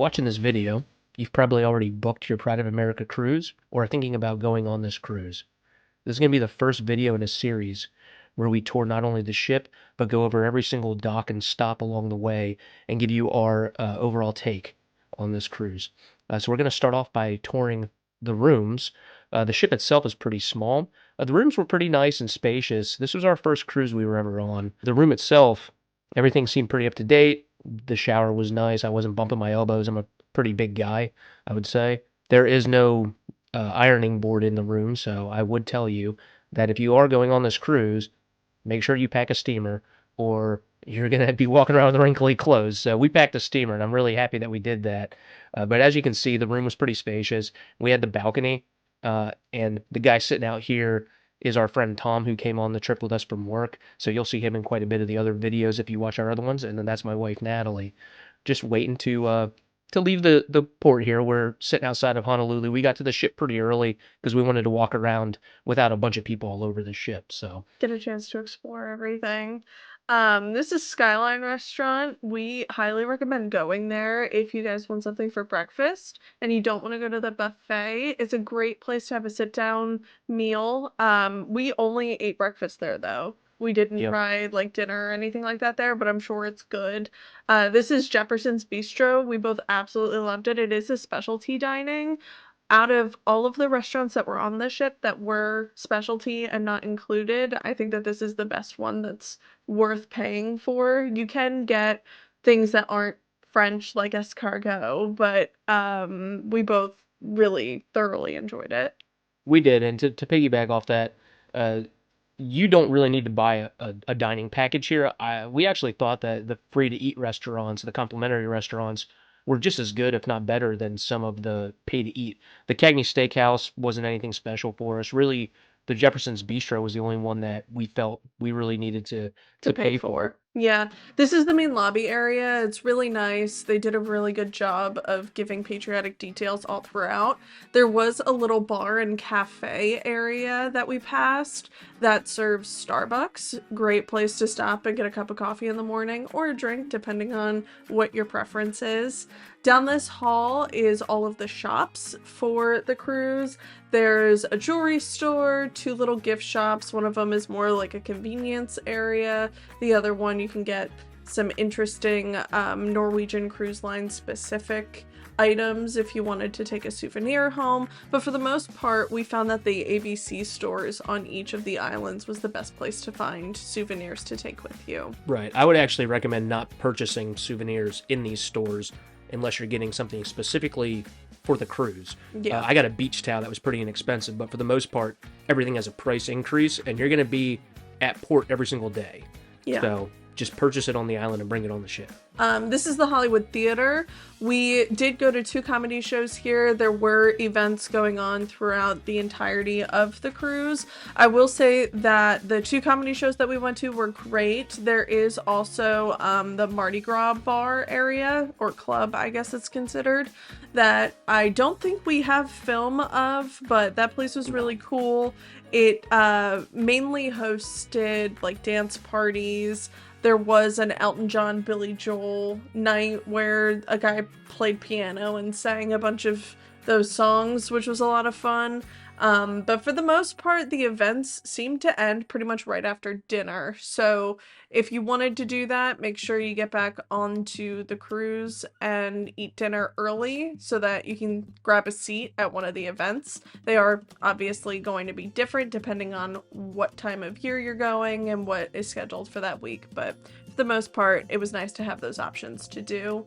watching this video, you've probably already booked your Pride of America cruise or are thinking about going on this cruise. This is going to be the first video in a series where we tour not only the ship, but go over every single dock and stop along the way and give you our overall take on this cruise. So we're going to start off by touring the rooms. The ship itself is pretty small. The rooms were pretty nice and spacious. This was our first cruise we were ever on. The room itself, everything seemed pretty up to date. The shower was nice. I wasn't bumping my elbows. I'm a pretty big guy, I would say. There is no ironing board in the room, so I would tell you that if you are going on this cruise, make sure you pack a steamer or you're going to be walking around with wrinkly clothes. So we packed a steamer, and I'm really happy that we did that. But as you can see, the room was pretty spacious. We had the balcony, and the guy sitting out here is our friend Tom, who came on the trip with us from work. So you'll see him in quite a bit of the other videos if you watch our other ones. And then that's my wife, Natalie. Just waiting to leave the port here. We're sitting outside of Honolulu. We got to the ship pretty early because we wanted to walk around without a bunch of people all over the ship. So Get a chance to explore everything. This is Skyline restaurant. We highly recommend going there if you guys want something for breakfast and you don't want to go to the buffet. It's a great place to have a sit-down meal. We only ate breakfast there though. We didn't yep. try like dinner or anything like that there, but I'm sure it's good. This is Jeffersons Bistro. We both absolutely loved it. It is a specialty dining. Out of all of the restaurants that were on the ship that were specialty and not included, I think that this is the best one that's worth paying for. You can get things that aren't French like escargot, but we both really thoroughly enjoyed it. We did. And to piggyback off that, uh, you don't really need to buy a dining package here. We actually thought that the free-to-eat restaurants, the complimentary restaurants, were just as good, if not better, than some of the pay-to-eat. The Cagney Steakhouse wasn't anything special for us. Really, the Jefferson's Bistro was the only one that we felt we really needed to Pay pay for. for. Yeah, this is the main lobby area. It's really nice. They did a really good job of giving patriotic details all throughout. There was a little bar and cafe area that we passed that serves Starbucks. Great place to stop and get a cup of coffee in the morning or a drink, depending on what your preference is. Down this hall is all of the shops for the cruise. There's a jewelry store, two little gift shops. One of them is more like a convenience area. The other one you can get some interesting Norwegian Cruise Line specific items if you wanted to take a souvenir home. But for the most part, we found that the ABC stores on each of the islands was the best place to find souvenirs to take with you. Right. I would actually recommend not purchasing souvenirs in these stores unless you're getting something specifically for the cruise. Yeah. I got a beach towel that was pretty inexpensive, but for the most part, everything has a price increase, and you're going to be at port every single day. Yeah. So just purchase it on the island and bring it on the ship. This is the Hollywood Theater. We did go to 2 comedy shows here. There were events going on throughout the entirety of the cruise. I will say that the 2 comedy shows that we went to were great. There is also the Mardi Gras bar area, or club, I guess it's considered, that I don't think we have film of, but that place was really cool. It mainly hosted like dance parties. There was an Elton John, Billy Joel night where a guy played piano and sang a bunch of those songs, which was a lot of fun. But for the most part, the events seemed to end pretty much right after dinner. So if you wanted to do that, make sure you get back onto the cruise and eat dinner early so that you can grab a seat at one of the events. They are obviously going to be different depending on what time of year you're going and what is scheduled for that week. But for the most part, it was nice to have those options to do.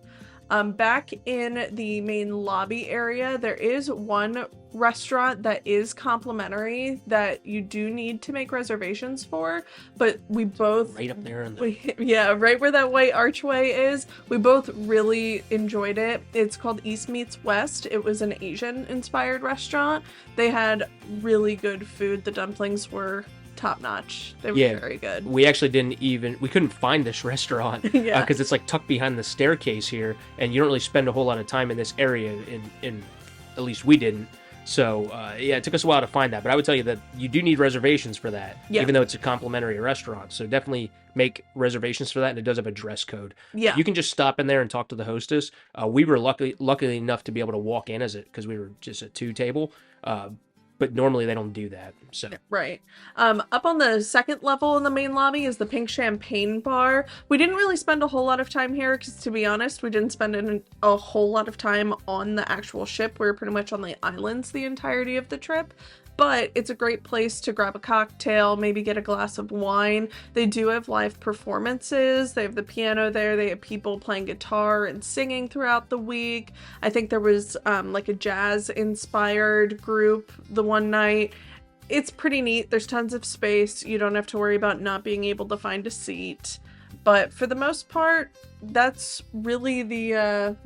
Back in the main lobby area, there is one restaurant that is complimentary that you do need to make reservations for, but we both... Right up there. Yeah, right where that white archway is. We both really enjoyed it. It's called East Meets West. It was an Asian-inspired restaurant. They had really good food. The dumplings were top-notch. They were very good. We actually we couldn't find this restaurant because it's like tucked behind the staircase here, and you don't really spend a whole lot of time in this area, in at least we didn't. So, yeah, it took us a while to find that, but I would tell you that you do need reservations for that, Yeah. even though it's a complimentary restaurant. So definitely make reservations for that, and it does have a dress code. Yeah. You can just stop in there and talk to the hostess. We were lucky enough to be able to walk in as it because we were just a two table, but normally they don't do that. So Right. Up on the second level in the main lobby is the Pink Champagne Bar. We didn't really spend a whole lot of time here because, to be honest, we didn't spend a whole lot of time on the actual ship. We were pretty much on the islands the entirety of the trip. But it's a great place to grab a cocktail, maybe get a glass of wine. They do have live performances. They have the piano there. They have people playing guitar and singing throughout the week. I think there was like a jazz-inspired group the one night. It's pretty neat. There's tons of space. You don't have to worry about not being able to find a seat. But for the most part, that's really the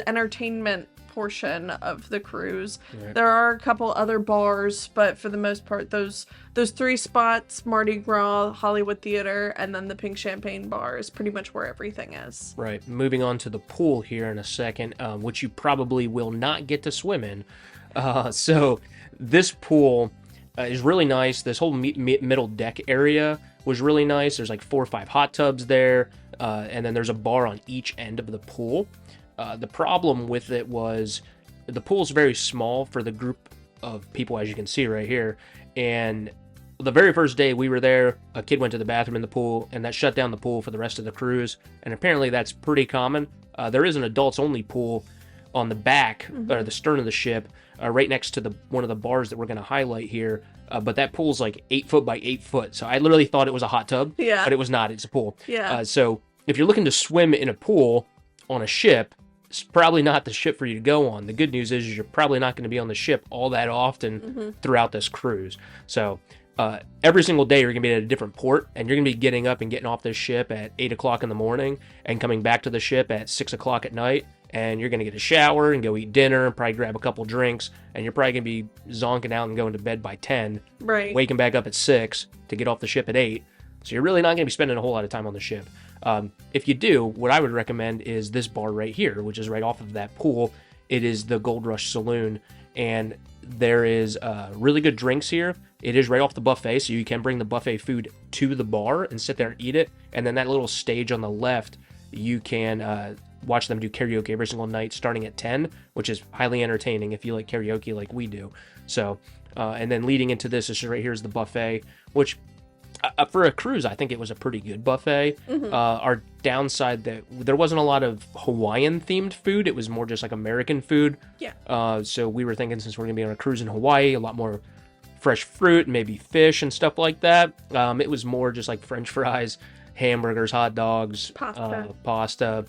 entertainment portion of the cruise. Right. There are a couple other bars, but for the most part, those three spots, Mardi Gras, Hollywood Theater, and then the Pink Champagne Bar is pretty much where everything is. Right. Moving on to the pool here in a second, which you probably will not get to swim in. So this pool is really nice. This whole middle deck area was really nice. There's like 4 or 5 hot tubs there, and then there's a bar on each end of the pool. The problem with it was the pool's very small for the group of people, as you can see right here. And the very first day we were there, a kid went to the bathroom in the pool, and that shut down the pool for the rest of the cruise. And apparently that's pretty common. There is an adults-only pool on the back, or the stern of the ship, right next to one of the bars that we're going to highlight here. But that pool's like 8 foot by 8 foot. So I literally thought it was a hot tub, Yeah. but it was not. It's a pool. Yeah. So if you're looking to swim in a pool on a ship, it's probably not the ship for you to go on. The good news is you're probably not going to be on the ship all that often throughout this cruise. So every single day you're going to be at a different port, and you're going to be getting up and getting off this ship at 8 o'clock in the morning and coming back to the ship at 6 o'clock at night. And you're going to get a shower and go eat dinner and probably grab a couple drinks. And you're probably going to be zonking out and going to bed by 10. Right. Waking back up at 6 to get off the ship at 8. So you're really not going to be spending a whole lot of time on the ship. If you do, what I would recommend is this bar right here, which is right off of that pool. It is the Gold Rush Saloon, and there is really good drinks here. It is right off the buffet, so you can bring the buffet food to the bar and sit there and eat it. And then that little stage on the left, you can watch them do karaoke every single night starting at 10, which is highly entertaining if you like karaoke like we do. So, and then leading into this right here is the buffet, which for a cruise, I think it was a pretty good buffet. Our downside that there wasn't a lot of Hawaiian themed food. It was more just like American food. Yeah. So we were thinking, since we're going to be on a cruise in Hawaii, a lot more fresh fruit, maybe fish and stuff like that. It was more just like French fries, hamburgers, hot dogs, pasta,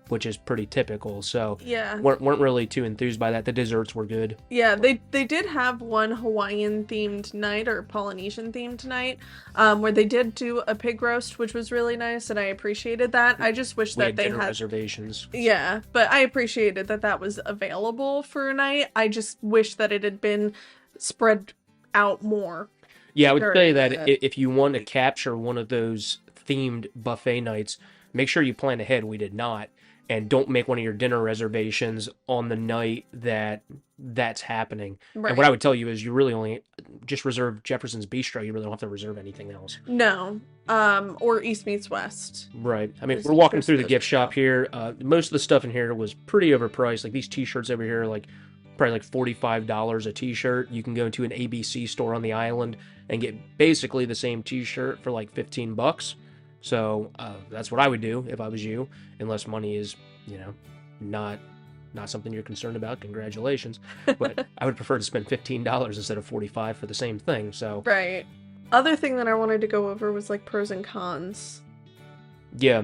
which is pretty typical. So Yeah. weren't really too enthused by that. The desserts were good. Yeah, they did have one Hawaiian themed night or Polynesian themed night, where they did do a pig roast, which was really nice, and I appreciated that. I just wish We that had they dinner had reservations. Yeah, but I appreciated that was available for a night. I just wish that it had been spread out more. Yeah, I would say that during the- if you want to capture one of those themed buffet nights, make sure you plan ahead. We did not. And don't make one of your dinner reservations on the night that's happening. Right. And what I would tell you is you really only just reserve Jeffersons Bistro. You really don't have to reserve anything else. No, or East Meets West. Right. I mean, Just we're walking choose through the those gift two. shop here. Most of the stuff in here was pretty overpriced. Like these t-shirts over here, like probably like $45 a t-shirt. You can go to an ABC store on the island and get basically the same t-shirt for like $15. So that's what I would do if I was you, unless money is, not something you're concerned about. Congratulations. But I would prefer to spend $15 instead of $45 for the same thing. So Right. Other thing that I wanted to go over was like pros and cons. yeah.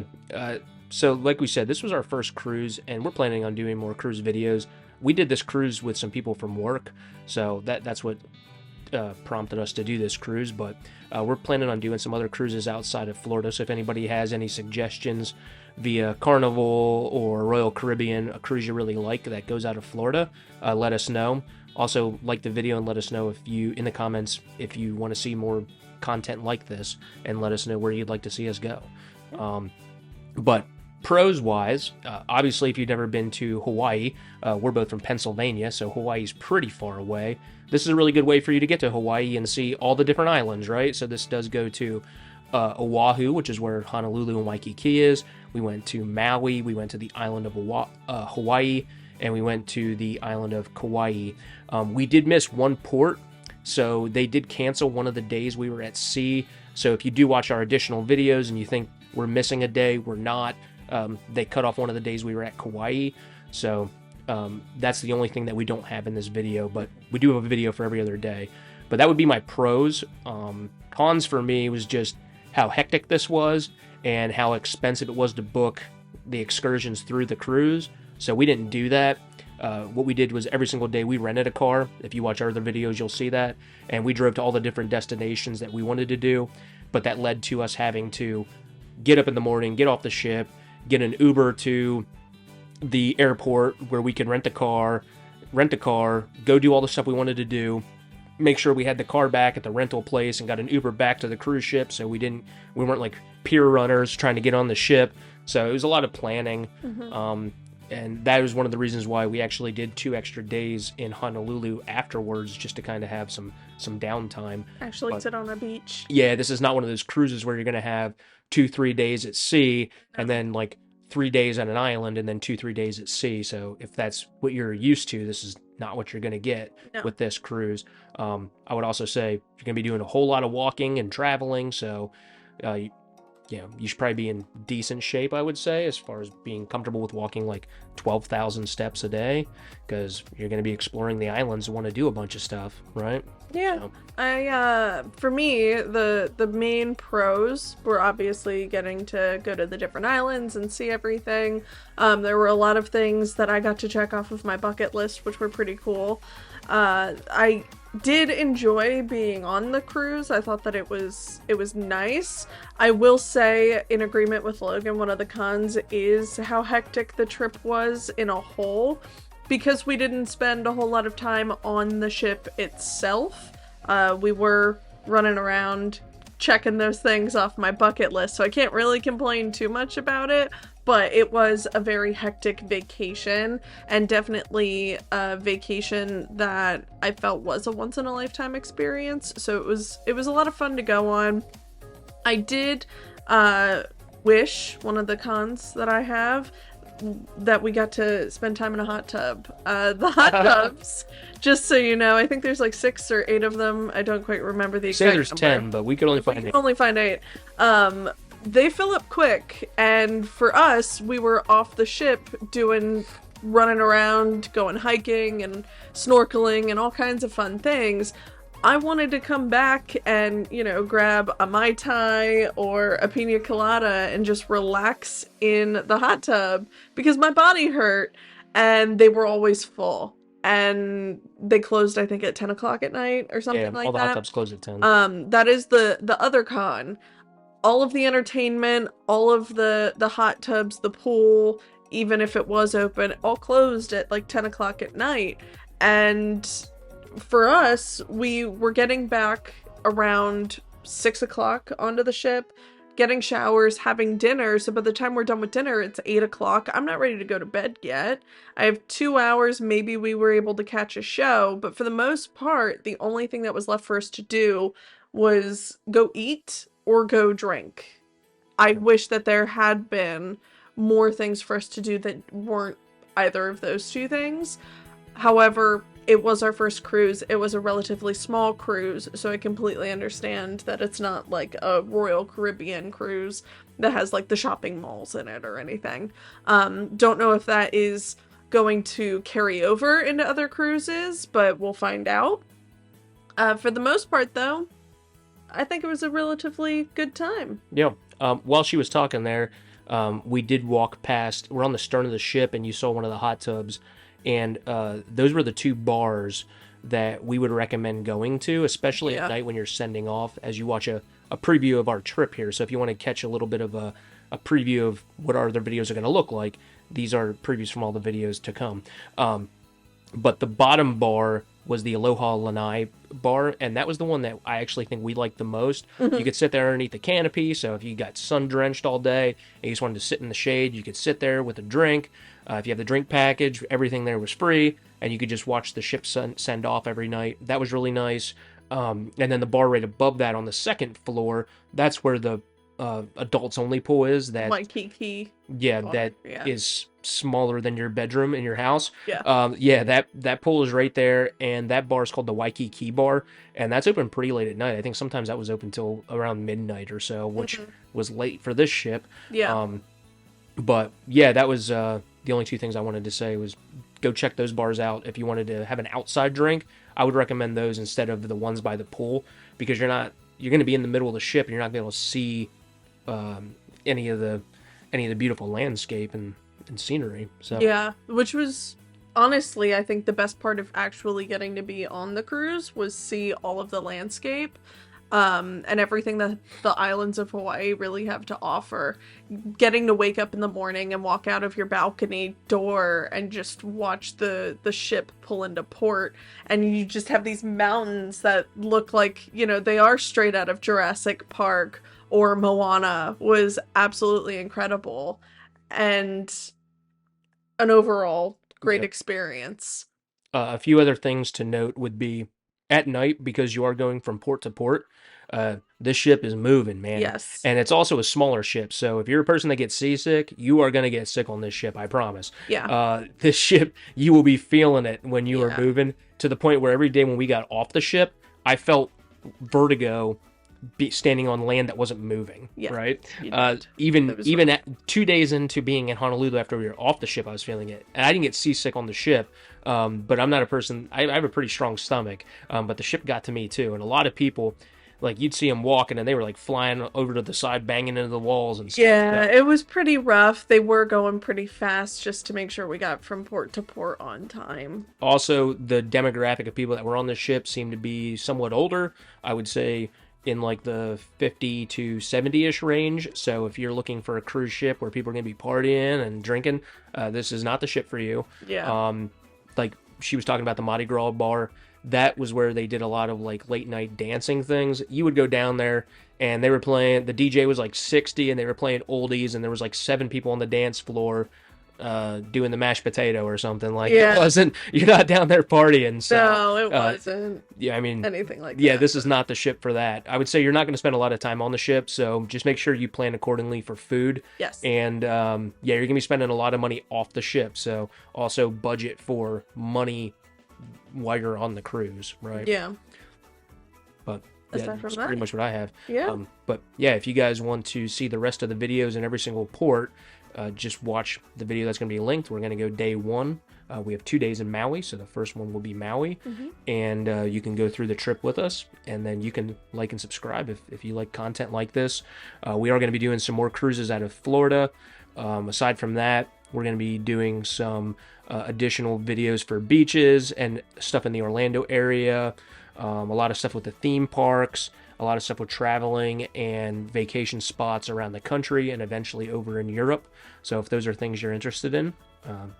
So like we said, this was our first cruise, and we're planning on doing more cruise videos. We did this cruise with some people from work, so that's what prompted us to do this cruise. But we're planning on doing some other cruises outside of Florida. So if anybody has any suggestions via Carnival or Royal Caribbean, a cruise you really like that goes out of Florida, let us know. Also, like the video and let us know in the comments if you want to see more content like this, and let us know where you'd like to see us go. But Pros wise, obviously, if you've never been to Hawaii, we're both from Pennsylvania, so Hawaii's pretty far away. This is a really good way for you to get to Hawaii and see all the different islands, right? So this does go to Oahu, which is where Honolulu and Waikiki is. We went to Maui, we went to the island of Hawaii, and we went to the island of Kauai. We did miss one port, so they did cancel one of the days we were at sea. So if you do watch our additional videos and you think we're missing a day, we're not. They cut off one of the days we were at Kauai. So that's the only thing that we don't have in this video, but we do have a video for every other day. But that would be my pros. Cons for me was just how hectic this was and how expensive it was to book the excursions through the cruise. So we didn't do that. What we did was every single day we rented a car. If you watch our other videos, you'll see that. And we drove to all the different destinations that we wanted to do. But that led to us having to get up in the morning, get off the ship, get an Uber to the airport where we could rent a car, go do all the stuff we wanted to do, make sure we had the car back at the rental place, and got an Uber back to the cruise ship so we weren't like pier runners trying to get on the ship. So it was a lot of planning. And that was one of the reasons why we actually did 2 extra days in Honolulu afterwards, just to kind of have some downtime. Actually sit on a beach. Yeah, this is not one of those cruises where you're going to have 2-3 days at sea and then like 3 days on an island and then 2-3 days at sea. So if that's what you're used to, this is not what you're going to get with this cruise. I would also say you're going to be doing a whole lot of walking and traveling. So, you should probably be in decent shape, I would say, as far as being comfortable with walking like 12,000 steps a day, because you're going to be exploring the islands and want to do a bunch of stuff, right? Yeah. So. For me, the main pros were obviously getting to go to the different islands and see everything. There were a lot of things that I got to check off of my bucket list, which were pretty cool. I did enjoy being on the cruise. I thought that it was nice. I will say, in agreement with Logan, one of the cons is how hectic the trip was in a whole, because we didn't spend a whole lot of time on the ship itself. We were running around checking those things off my bucket list, so I can't really complain too much about it. But it was a very hectic vacation, and definitely a vacation that I felt was a once-in-a-lifetime experience. So it was a lot of fun to go on. I did wish, one of the cons that I have, that we got to spend time in a hot tub. The hot tubs, just so you know, I think there's like 6 or 8 of them. I don't quite remember the exact number. Say there's 10, but we could only find 8. Only find 8. They fill up quick, and for us, we were off the ship running around, going hiking and snorkeling and all kinds of fun things. I wanted to come back and, grab a Mai Tai or a pina colada and just relax in the hot tub, because my body hurt and they were always full. And they closed, I think, at 10 o'clock at night or something like that. Yeah, all the hot tubs close at 10. That is the other con. All of the entertainment, all of the hot tubs, the pool, even if it was open, all closed at like 10 o'clock at night. And for us, we were getting back around 6 o'clock onto the ship, getting showers, having dinner. So by the time we're done with dinner, it's 8 o'clock. I'm not ready to go to bed yet. I have 2 hours. Maybe we were able to catch a show, but for the most part, the only thing that was left for us to do was go eat or go drink. I wish that there had been more things for us to do that weren't either of those 2 things. However, it was our first cruise. It was a relatively small cruise, so I completely understand that it's not like a Royal Caribbean cruise that has like the shopping malls in it or anything. Don't know if that is going to carry over into other cruises, but we'll find out. For the most part, though, I think it was a relatively good time. Yeah. While she was talking there, we did walk past. We're on the stern of the ship, and you saw one of the hot tubs. And those were the 2 bars that we would recommend going to, especially at night when you're sending off, as you watch a preview of our trip here. So if you want to catch a little bit of a preview of what our other videos are going to look like, these are previews from all the videos to come. But the bottom bar was the Aloha Lanai bar, and that was the one that I actually think we liked the most. You Mhm. could sit there underneath the canopy, so if you got sun drenched all day and you just wanted to sit in the shade, you could sit there with a drink. If you have the drink package, everything there was free, and you could just watch the ship send off every night. That was really nice. And then the bar right above that on the second floor, that's where the adults only pool is. That Waikiki yeah, bar. that Yeah. is smaller than your bedroom in your house. Yeah. Yeah, that pool is right there, and that bar is called the Waikiki Bar, and that's open pretty late at night. I think sometimes that was open till around midnight or so, which Mhm. was late for this ship. Yeah. Um, but yeah, that was the only two things I wanted to say was go check those bars out if you wanted to have an outside drink. I would recommend those instead of the ones by the pool because you're going to be in the middle of the ship and you're not going to be able to see um, any of the beautiful landscape and scenery. So Yeah, which was honestly, I think the best part of actually getting to be on the cruise was see all of the landscape, and everything that the islands of Hawaii really have to offer. Getting to wake up in the morning and walk out of your balcony door and just watch the ship pull into port, and you just have these mountains that look like, they are straight out of Jurassic Park or Moana was absolutely incredible. And an overall great yep. experience. A few other things to note would be at night because you are going from port to port. This ship is moving, man, Yes. and it's also a smaller ship. So if you're a person that gets seasick, you are gonna get sick on this ship. I promise. Yeah. This ship, you will be feeling it when you are Yeah. moving to the point where every day when we got off the ship, I felt vertigo standing on land that wasn't moving, Yeah. right? You did. Even It was even rough. at 2 days into being in Honolulu after we were off the ship, I was feeling it, and I didn't get seasick on the ship. But I'm not a person. I have a pretty strong stomach, but the ship got to me too, and a lot of people. Like you'd see them walking, and they were like flying over to the side, banging into the walls and stuff. Yeah, it was pretty rough. They were going pretty fast just to make sure we got from port to port on time. Also, the demographic of people that were on the ship seemed to be somewhat older. I would say in like the 50 to 70-ish range. So if you're looking for a cruise ship where people are going to be partying and drinking, this is not the ship for you. Yeah. Like she was talking about the Mardi Gras bar. That was where they did a lot of like late night dancing things. You would go down there and they were playing, the DJ was like 60 and they were playing oldies and there was like 7 people on the dance floor doing the mashed potato or something. Like it Yeah. wasn't, you're not down there partying. So No, it wasn't yeah, I mean, anything like yeah, that. this is not the ship for that. I would say you're not going to spend a lot of time on the ship, so just make sure you plan accordingly for food. Yes. And yeah, you're going to be spending a lot of money off the ship, so also budget for money while you're on the cruise, right? Yeah. But yeah, Aside from that's that. pretty much what I have. Yeah. But yeah, if you guys want to see the rest of the videos in every single port, just watch the video that's going to be linked. We're going to go day 1. We have 2 days in Maui, so the first one will be Maui, and you can go through the trip with us, and then you can like and subscribe if you like content like this. We are going to be doing some more cruises out of Florida. Aside from that, we're going to be doing some additional videos for beaches and stuff in the Orlando area, a lot of stuff with the theme parks, a lot of stuff with traveling and vacation spots around the country and eventually over in Europe. So if those are things you're interested in,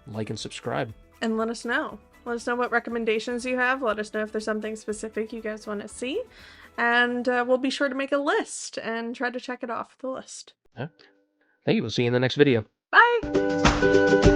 like and subscribe. And let us know. Let us know what recommendations you have. Let us know if there's something specific you guys want to see. And we'll be sure to make a list and try to check it off the list. Yeah. Thank you. We'll see you in the next video. Bye!